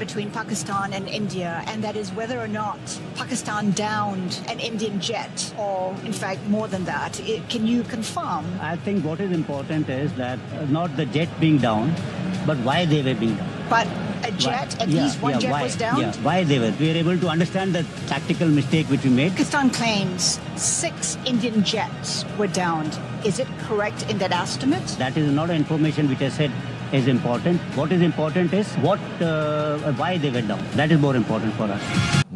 Between Pakistan and India, and that is whether or not Pakistan downed an Indian jet, or in fact more than that. Can you confirm? I think what is important is that not the jet being downed, but why they were being downed. But a jet, at least one jet was downed? Yeah, why they were. We are able to understand the tactical mistake which we made. Pakistan claims 6 Indian jets were downed. Is it correct in that estimate? That is not information which I said is important. What is important is why they went down. That is more important for us.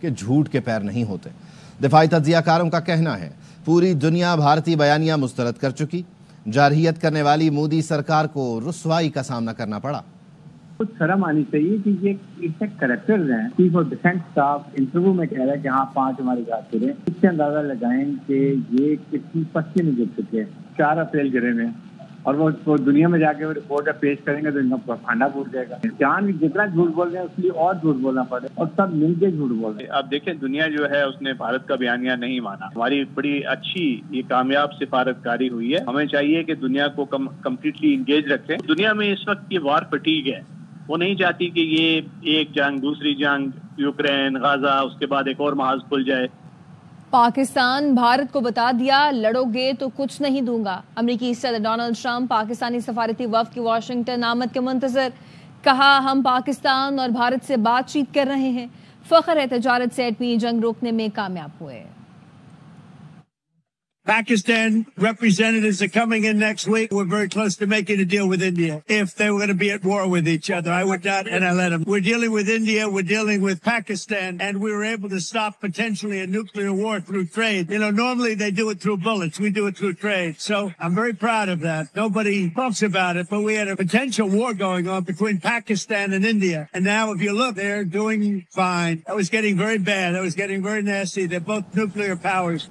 کہ جھوٹ کے پیر نہیں ہوتے۔ دفاعی تجزیہ کاروں کا کہنا ہے پوری دنیا بھارتی بیانیہ مسترد کر چکی، جارحیت کرنے والی مودی سرکار کو رسوائی کا سامنا کرنا پڑا۔ کچھ شرم آنی چاہیے کہ یہ کریکٹرز ہیں۔ Chief of defence staff interview میں کہہ رہا ہے کہ ہاں 5 ہمارے ساتھ گرے، اس سے اندازہ لگائیں کہ یہ کتنی پستی میں گر چکے ہیں۔ 4 اپریل گرے میں، اور وہ دنیا میں جا کے وہ رپورٹ پیش کریں گے تو ان کا پھانڈا پھوٹ جائے گا۔ جان جتنا جھوٹ بول رہے ہیں اس لیے اور جھوٹ بولنا پڑے، اور سب مل کے جھوٹ بول رہے ہیں۔ اب دیکھیں دنیا جو ہے اس نے بھارت کا بیانیہ نہیں مانا، ہماری بڑی اچھی یہ کامیاب سفارتکاری ہوئی ہے۔ ہمیں چاہیے کہ دنیا کو کمپلیٹلی انگیج رکھیں۔ دنیا میں اس وقت یہ وار فٹیگ ہے، وہ نہیں چاہتی کہ یہ ایک جنگ دوسری جنگ، یوکرین، غازہ، اس کے بعد ایک اور محاذ کھل جائے۔ پاکستان بھارت کو بتا دیا لڑو گے تو کچھ نہیں دوں گا۔ امریکی صدر ڈونلڈ ٹرمپ پاکستانی سفارتی وفد کی واشنگٹن آمد کے منتظر، کہا ہم پاکستان اور بھارت سے بات چیت کر رہے ہیں، فخر ہے تجارت سے ایٹمی جنگ روکنے میں کامیاب ہوئے۔ Pakistan representatives are coming in next week. We're very close to making a deal with India. If they were going to be at war with each other, I would not, and I let them. We're dealing with India, we're dealing with Pakistan, and we were able to stop potentially a nuclear war through trade. You know, normally they do it through bullets. We do it through trade. So I'm very proud of that. Nobody talks about it, but we had a potential war going on between Pakistan and India. And now if you look, they're doing fine. That was getting very bad. That was getting very nasty. They're both nuclear powers.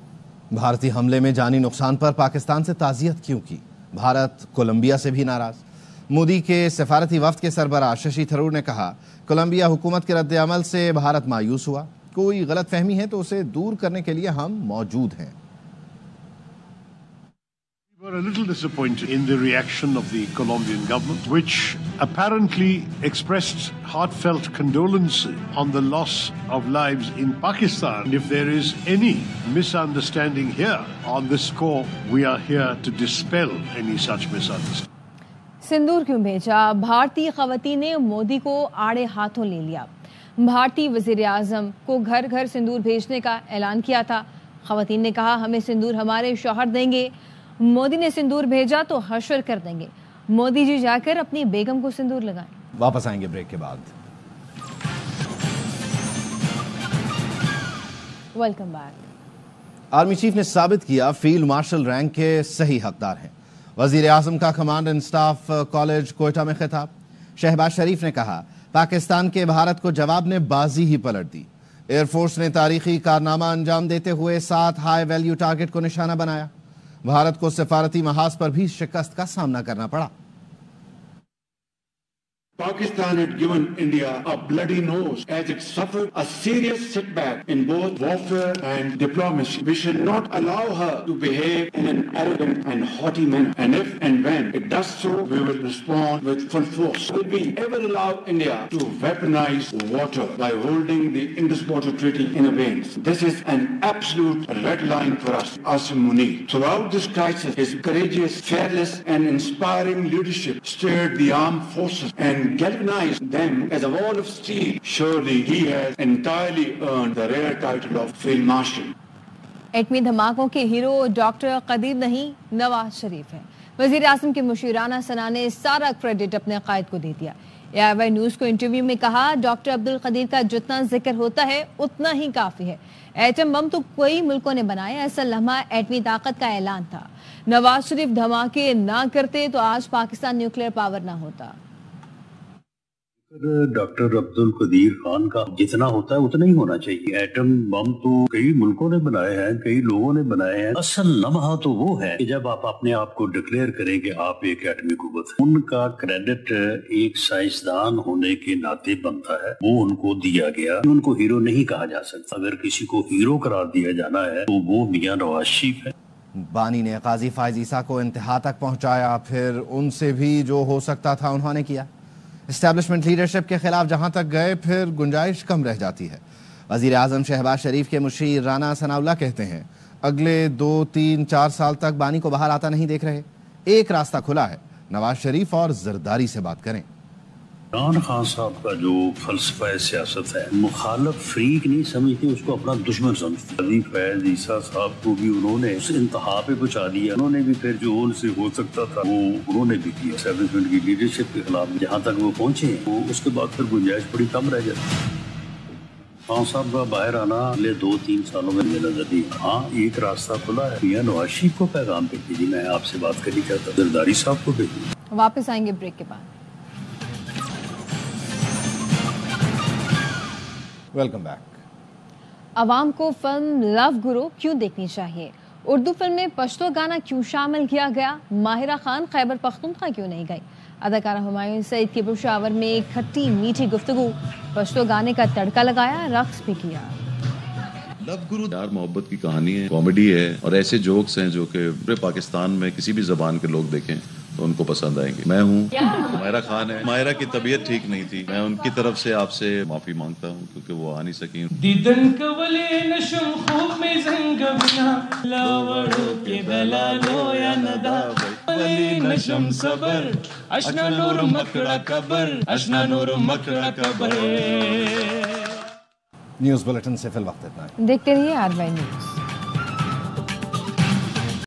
بھارتی حملے میں جانی نقصان پر پاکستان سے تعزیت کیوں کی؟ Bharat Colombia سے بھی ناراض۔ مودی کے سفارتی وفد کے سربراہ ششی تھرور نے کہا کولمبیا حکومت کے رد عمل سے بھارت مایوس ہوا، کوئی غلط فہمی ہے تو اسے دور کرنے کے لیے ہم موجود ہیں۔ We were a little disappointed in the reaction of the Colombian government, which apparently expressed heartfelt condolences on the loss of lives in Pakistan. If there is any misunderstanding here on this score, we are here to dispel any such misunderstanding. Sindoor کیوں بھیجا؟ بھارتی خواتین نے مودی کو آڑے ہاتھوں لے لیا۔ بھارتی وزیر اعظم کو گھر گھر سندور بھیجنے کا اعلان کیا تھا۔ خواتین نے کہا ہمیں سندور ہمارے شوہر دیں گے، مودی نے سندور بھیجا تو حشر کر دیں گے۔ مودی جی جا کر اپنی بیگم کو سندور لگائیں۔ واپس آئیں گے بریک کے بعد۔ Welcome back. آرمی چیف نے ثابت کیا فیلڈ مارشل رینک کے صحیح حقدار ہیں۔ وزیر اعظم کا command and staff college Quetta میں خطاب۔ شہباز شریف نے کہا پاکستان کے بھارت کو جواب نے بازی ہی پلٹ دی۔ ایئر فورس نے تاریخی کارنامہ انجام دیتے ہوئے 7 ہائی ویلیو ٹارگٹ کو نشانہ بنایا۔ بھارت کو سفارتی محاذ پر بھی شکست کا سامنا کرنا پڑا۔ Pakistan had given India a bloody nose as it suffered a serious setback in both warfare and diplomacy. We should not allow her to behave in an arrogant and haughty manner. And if and when it does so, we will respond with full force. Will we ever allow India to weaponize water by holding the Indus Water Treaty in abeyance? This is an absolute red line for us. Asim Munir, throughout this crisis, his courageous, fearless and inspiring leadership stirred the armed forces and galvanized them as a wall of steel. Surely he has entirely earned the rare title of Field Marshal. ایٹمی دھماکوں کے hero doctor قدیر نہیں، نواز شریف ہیں۔ وزیر اعظم کے مشیرانہ ثنا نے سارا credit اپنے قائد کو دے دیا۔ AIY نیوز کو انٹرویو میں کہا ڈاکٹر عبدالقدیر کا جتنا ذکر ہوتا ہے اتنا ہی کافی ہے۔ ایٹم بم تو کئی ملکوں نے بنائے، اصل لمحہ ایٹمی طاقت کا اعلان تھا۔ نواز شریف دھماکے نہ کرتے تو آج پاکستان نیوکلیئر پاور نہ ہوتا۔ ڈاکٹر عبدالقدیر خان کا جتنا ہوتا ہے اتنا ہی ہونا چاہیے۔ ایٹم بم تو کئی ملکوں نے بنائے ہیں، کئی لوگوں نے بنائے ہیں، اصل لمحہ تو وہ ہے کہ جب آپ اپنے آپ کو ڈکلیئر کریں کہ آپ ایک ایٹمی قوت ہیں۔ ان کا کریڈٹ ایک سائنسدان ہونے کے ناطے بنتا ہے، وہ ان کو دیا گیا۔ ان کو ہیرو نہیں کہا جا سکتا۔ اگر کسی کو ہیرو قرار دیا جانا ہے تو وہ میاں نواز شریف ہے۔ بانی نے قاضی فائز عیسیٰ کو انتہا تک پہنچایا، پھر ان سے بھی جو ہو سکتا تھا انہوں نے کیا۔ اسٹیبلشمنٹ لیڈرشپ کے خلاف جہاں تک گئے پھر گنجائش کم رہ جاتی ہے۔ وزیر اعظم شہباز شریف کے مشیر رانا ثناء اللہ کہتے ہیں اگلے 2 3 4 سال تک بانی کو باہر آتا نہیں دیکھ رہے۔ ایک راستہ کھلا ہے، نواز شریف اور زرداری سے بات کریں۔ عمران خان صاحب کا جو فلسفہ سیاست ہے، مخالف فریق نہیں سمجھتے، اس کو اپنا دشمن سمجھتے۔ قاضی فائز عیسیٰ صاحب کو بھی انہوں نے اس انتہا پہ پہنچا دیا۔ انہوں نے بھی پھر جو ان سے ہو سکتا تھا وہ انہوں نے بھی کیا۔ اسٹیبلشمنٹ کی لیڈرشپ کے خلاف جہاں تک وہ پہنچے وہ اس کے بعد پھر گنجائش بڑی کم رہ جاتی۔ خان صاحب کا باہر آنا اگلے 2-3 سالوں میں میرا نظر ہاں ایک راستہ کھلا ہے. میاں نواز شریف کو پیغام بھیج دیجیے. میں آپ سے بات کرنی چاہتا ہوں زرداری صاحب کو بھیجیے. واپس آئیں گے بریک کے بعد. Welcome back. عوام کو فلم لو گرو کیوں دیکھنی چاہیے؟ اردو فلم میں پشتو گانا کیوں شامل کیا گیا؟ ماہرہ خان خیبر پختونخوا کیوں نہیں گئی؟ اداکارہ ہمایوں سعید کی پشاور میں ایک کھٹی میٹھی گفتگو، پشتو گانے کا تڑکا لگایا، رقص بھی کیا. لو گرو پیار محبت کی کہانی ہے، کامیڈی ہے اور ایسے جوکس ہیں جو کہ پورے پاکستان میں کسی بھی زبان کے لوگ دیکھیں تو ان کو پسند آئیں گے. میں ہوں ماہرہ خان ہے. ماہرہ کی طبیعت ٹھیک نہیں تھی، میں ان کی طرف سے آپ سے معافی مانگتا ہوں کیونکہ وہ آ نہیں سکی. دیدن کولے نشم خوب میں زنگ بنا لاوڑو کے بلالو یا ندا ولی نشم صبر اشنا نور مکڑا قبر اشنا نور مکڑا قبر. نیوز بلیٹن سے فی الوقت اتنا. دیکھتے رہیے RY نیوز.